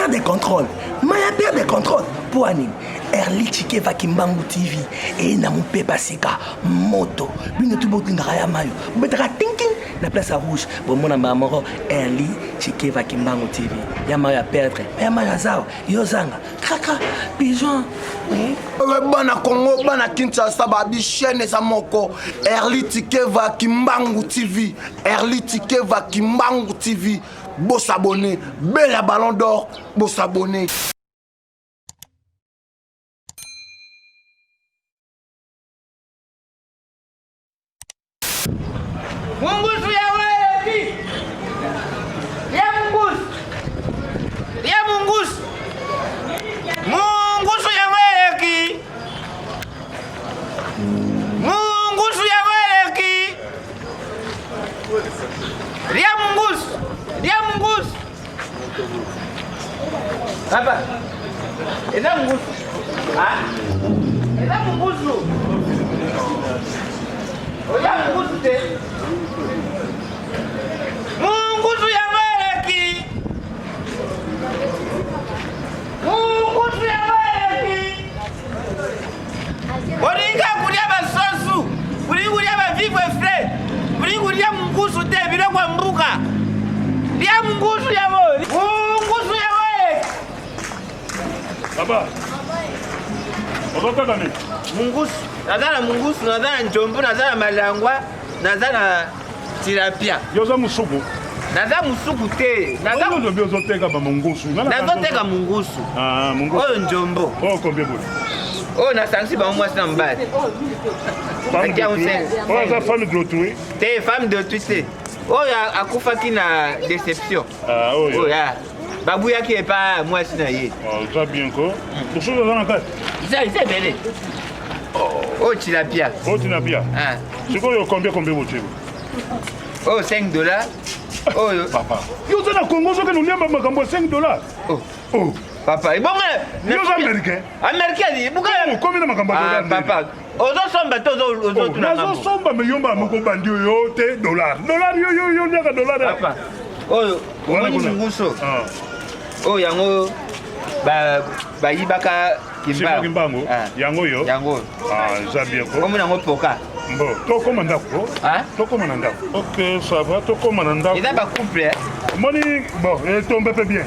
perd des contrôles. Maya perd des contrôles. Pour anime. Erli Chike Vakimbangu TV. Et na mon pepa seka. Moto. Bino tu botu ngaya mayo. Betara thinking. Na place à rouge. Bon mon amaro. Erli Chike Vakimbangu TV. Ya maya perdre. Ya maya zao. Yozanga. Kaka. Pigeon. Oui. Bana Congo, bana Kinshasa, babi chaîne sa moko. Erli Chike Vakimbangu TV. Erli Chike Vakimbangu TV. Beau s'abonner. Belle ballon d'or. Beau s'abonner. Mungusu ya wewe. Ya mungusu. Ya mungusu. Mungusu ya wewe ki. Mungusu ya wewe ki. Ya mungusu. Ya mungusu. Papa. Eza mungusu. Ah? Eza mungusu. Oya mungusu te. Mungusu ya weleki. Mungusu ya weleki. Oringa kulia basosu. Oringa kulia ba vivre frais. Oringa kulia mungusu te bilo kwa mbuka. Lia mungusu ya wewe. Mungusu ya weleki. Baba. Baba nani? Mungusu. Nazana mungusu, nazana njombo, nazana malangwa, nazana tilapia. Yoza musuku. Naza musuku te. Naza njombo yozoteka ba mungusu. Nazoteka mungusu. Ah, mungusu. Oyo njombo. Oh, combien boli? Oh, na sangsi ba mwasi na mbali. Femme de oh, ça femme d'autrui. Te femme d'autrui te. Oh, akufaki na déception. Ah, oh, oh ya. Babu yaki epa mwasi na ye. Oh, ça bien ko. Pour ça dans la tête. C'est belé. Oh, tilapia. Oh, tilapia. Ah. C'est quoi combien boli? Oh, $5. Oh, papa. Yo za na Congo soki nuliamba makambo $5. Oh. Oh. Papa, bon yo za américain. Américain, buka. Oh, combien de makambo $. Ah, papa. Ozo somba tozo tuna. Ozo somba me yomba moko bandi yo te $. Dollar yo nyaka $. Papa. Oh, wani munguso. Ah. Oh, yango ba yibaka Kimbangu. Ah. Yango yo. Yango. Ah, ça bien ko. Omo nango poka. Bon, to koma ndako. Ah? To koma ndako. OK, ça va, to koma ndako. Eza ba couple. Moni, bon, tombe peu bien.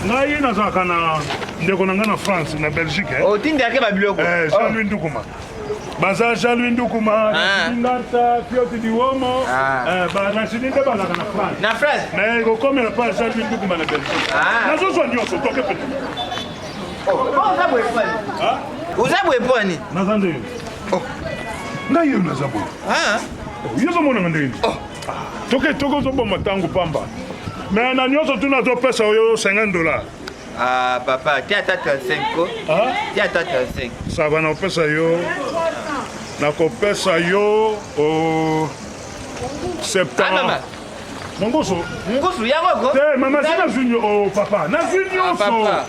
Ngai nazaka na ndeko nanga na France na Belgique. Oh, tinde yake ba biloko. Jean-Louis Ndukuma. Baza Jean-Louis Ndukuma, Ndarta, Fioti di Uomo, ba Rachidine bazaka na France. Na France. Mais ko comme pas Jean-Louis Ndukuma na Belgique. Nazo so nyonso toke pe. Oh, uza bweponi. Ah? Uza bweponi. Nazande. Oh. Ngai yo nazabo. Ah. Yo zo mona ngandeni. Oh. Toke zo bomba tangu pamba. Mais na nyonso tuna zo pesa yo $50. Ah, papa, tu as 35 ko. Ah? Tu as 35. Ça va na pesa yo. Na ko pesa yo o 70. Ah, mama. Mongoso. Mungusu yango ko? Te mama sina zunyo oh papa. Na zunyo so. Papa.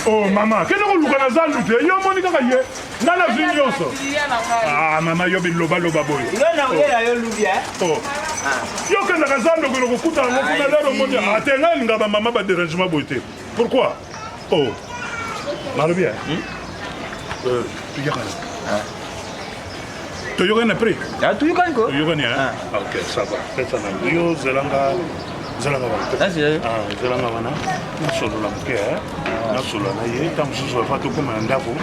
Oh mama, kena ko luka na zandu te. Yo moni kaka ye. Na na zunyo so. Ah mama yo bi loba boy. Yo na uyela yo lubia. Oh. Yo kena ka zandu ko ko kuta ngo kuna lero moni atenga ngaba mama ba dérangement boy te. Pourquoi? Oh. Malobia. Tu y a tu y a pris? Ah, tu y a quoi? Tu y a ok, ça va. Faites ça. Yo zelanga wana. Zelanga wana. Na solo la mke na solo na ye tam susu fa to koma ndako.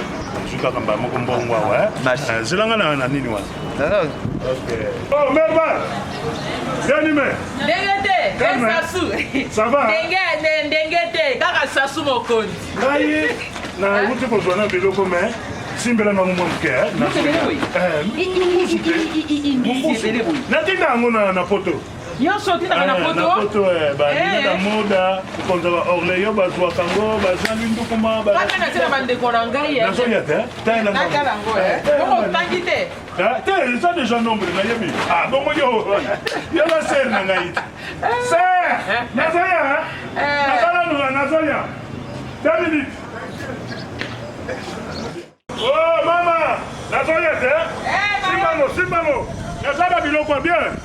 Zuka kamba moko mbongo wa. Zelanga na nini wana? Ok. Oh, merba. Yanime. Ndengete, sasu. Ça va? Ndengete, kaka sasu mokoni. Ngai na uti ko zona biloko me. Simbela na mke na. Natinda ngona na poto. Yo sorti na poto. Na poto ba ni na moda konza ba Orléans ba zwa kango ba Jean-Louis Ndukuma ba. Kana na tena bande koranga ye. Na so yate. Tena na. Kala ngo Bongo tangite. Te ça déjà nombre na yemi. Ah bongo yo. Yo la ser na ngai. Ser. Na soya. Na soya. 10 minutes. Oh mama, na soya te. Simbango. Na saba biloko bien.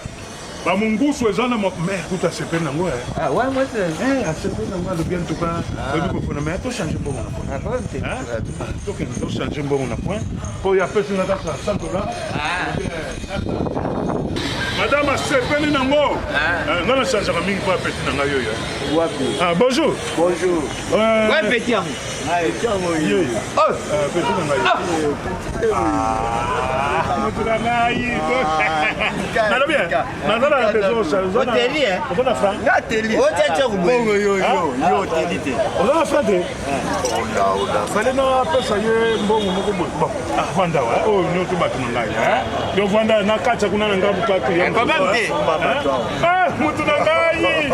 Ba mungusu ezana mo mais écoute asepe nango Ah ouais moi c'est asepe nango le bien en tout cas obi ko fona mais to changer bon na point to que to changer bon na point pour ya pesi na kasa $100 madame asepe ni nango ngana changer mingi pour petit nanga yo ah bonjour ouais petit am petit nanga nalo bien nalo la besoin hôtelier hein on a franc hôtelier yo hôtelier on a franc fallait na pesa ye mbongo moko bon vanda wa oh nyoto batu ngai yo vanda na kacha kuna na ngabu kwa client quand même mutu na ngai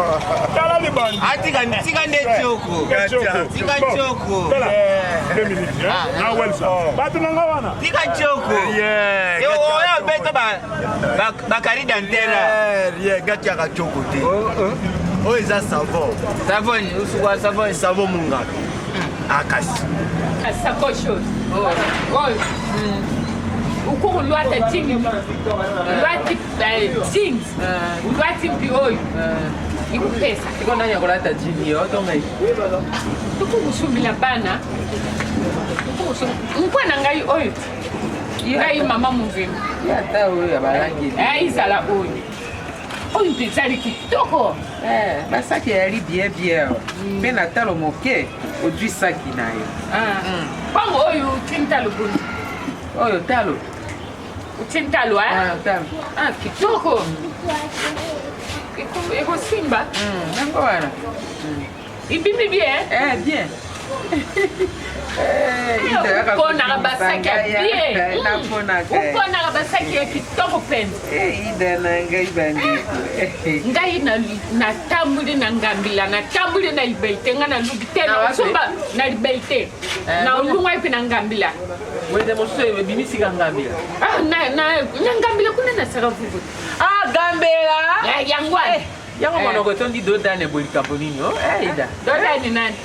tala le bandi tika nde choko tika choko 2 minutes na welsa batu na ngawana tika choko yo yo beto ba kari dantela rien gati aka choko te o eza savon usukwa savon mungaka akasi sacoche ukuru lwata tingi lwati things lwati mpi oyo ikupesa iko nani akolata jini yo tonga ukukusumbila bana mkwana ngai oyo ngai mama muvima ata oyo abalangi izala oyo mpe ezali kitoko basaki yali bien mpe na talo moke ozwi saki na yo mpango oyo utintalo kuna oyo talo utintalo talo kitoko ekosimba nango wana ibimi bien bien uponaka basaki ya bien uponaka basaki ya kitoko mpenza ida na ngai bandeko ngai natambuli na ngambila natambuli na libeite nga nalubi te naosomba na libeite na olungwa epe na ngambila wende mosusu ebimisika ngambila na ngambila kuna nasaka vuvu gambela yangwana yango monoko etondi dodane bolikambo nini ida dodani nani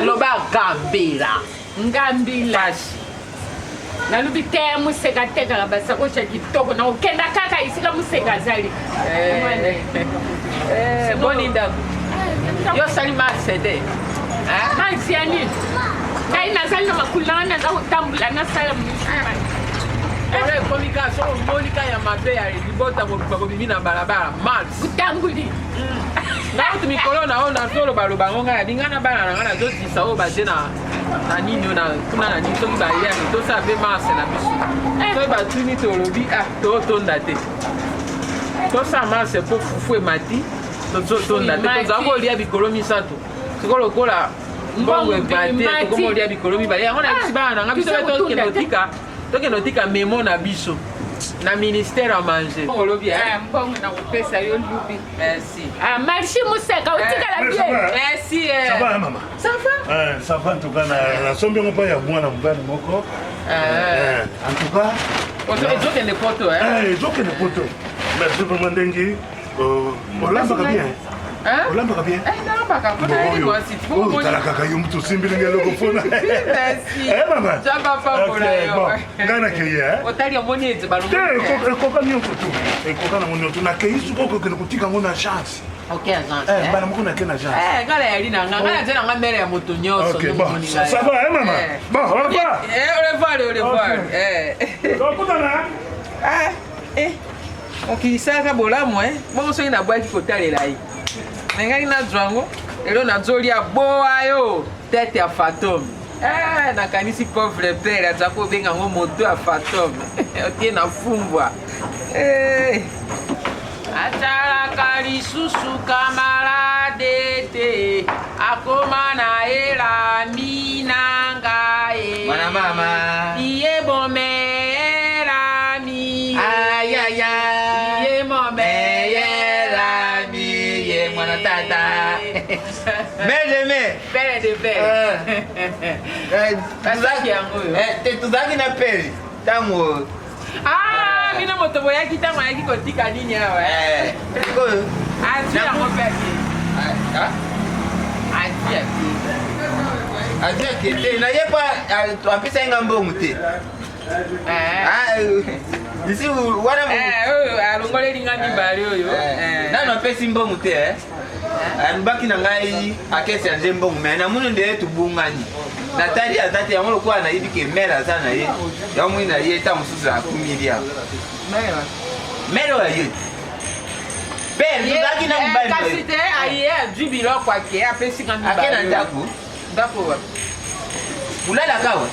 loba gambela ngambila nalubi te museka atekaka basakoshi ya kitoko na okenda kaka esika museka azali boni ndako yo osali marse te marse ya nini ngai nazali na makulu nanga naza kotambula nasala communication monika ya mabe ya libota bakobimi na balabala mars kutambuli nauti mikolo na oyo nazoloba ngo ngai yabinga na bana na ngai nazotisa oyo baze na nini kuna na nini soki bayaki tosala mpe marse na biso soki batuni tolobi totonda te tosala marse mpo fufu emati tozotonda te tozala kolia bikolo misato siko lokola mbongo emate tokomolia bikolo mibale yango nayebisi bana na ngai biso pe tokende otika memo na biso na ministère à manger. Mbongo na kupesa yo lubi. Merci. Marchi museka utikala bien. Merci. Ça va maman? Ça va? Ça va en tout cas na sombi ngo pa ya mwana mobali moko. En tout cas, ezokende poto ezokende poto. Merci vraiment ndengi. Olambaka bien. Olambaka bien? Nalambaka mpona yeli kwasiti. Talakaka yo mutu simbili ngeloko mpona. Merci. Maman? Jamba pambola yo. Ngana keye. Otali omoni ete balongo. Ekoka nyonso tu. Ekoka na monyoto na kei suko okokende kotika ngo na chance. Ok, agence. Bana moko na ke na chance. Ngala yali na nga. Ngala nze na nga mere ya moto nyonso. Ok, bon. Ça va, maman? Bon, au revoir. Au revoir. Tokutana. Okilisaka bolamu bongo soki nabwaki kotalela ye nangaki nazwa ngo elo nazolia boa yo tete ya fatome nakanisi pauvre pere aza kobenga ngo moto ya fatome otie na fumbwa atalaka lisusu kamalade te akoma na elami na ngai mwana mama iye bome elami ayaya iye mome elami ye mwana tata mais pere de pere basaki yango yo tuzalaki na pere ntango bino moto boyaki ntango ayaki kotika nini awa oyo azwi yango mpe azwi ake te naye mpo apesaki nga mbongo te Disi wana alongoleli nga mibale oyo. nano apesi mbongo te alobaki na ngai akesi anje mbongo me na munu nde tubungani natali aza te yango lokola nayebi ke mere aza na ye yango moi na ye ta mosusu akumili awa mere oyo ye pere tozalaki na mobali kasi te aye azwi biloko ake apesi nga mibale ake na ndako ndako wa bulalaka awa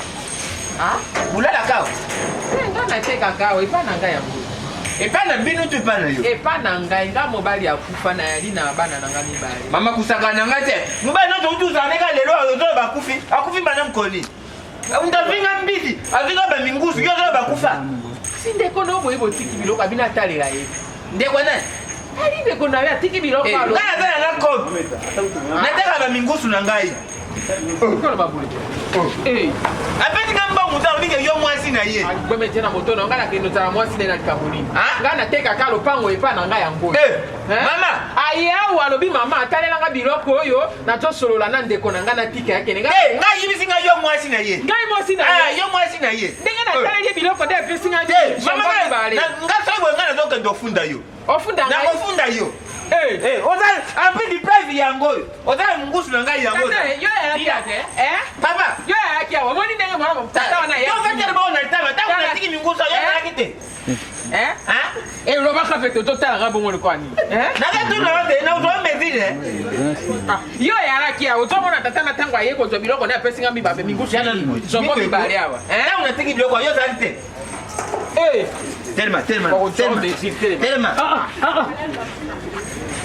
bulalaka awa nga natekaka awa epa na ngai yango epa na bino to epa na yo epa na ngai nga mobali akufa na yali na bana na nga mibale mama kusaka na ngai te mobali noto utuzaneka lelo ozoyo bakufi akufi bana mkoni ndavinga mbisi avinga bamingusu yo ozoyo bakufa si ndeko na oboye botiki biloko abina atalela ye ndeko nani ali ndeko na ye atiki biloko alo ngai aza na nga kopi nateka bamingusu na ngai kola babule apeti nga mbongo te alobike yo mwasi na ye gweme te na moto na nga nakende ozala mwasi nde nalika molimo nga natekaka lopango epa na ngai yango mama aye awa alobi mama atalelanga biloko oyo nazosolola na ndeko na nga natika yakende ngai yibisi nga yo mwasi na ye ngai mwasi na ye yo mwasi na ye ndenge nataleli biloko nde epesi nga nga soki boye nga nazokende ofunda yo ofunda ngai nakofunda yo oza ampi diprive yango oyo oza na mungusu na ngai yango yo yayaki ate papa yo yayaki awa omoni ndenge mwana tata wana yo fetere bao na litama ntango natiki mingusu yo nalaki te elobaka mpe totalaka bongo lokwani nakatuna te naozwa mesile yo yalaki awa ozomona tata na ntango aye kozwa biloko nde apesinga mibabe mingusu zongo mibale awa ntango natiki biloko yo ozali te telema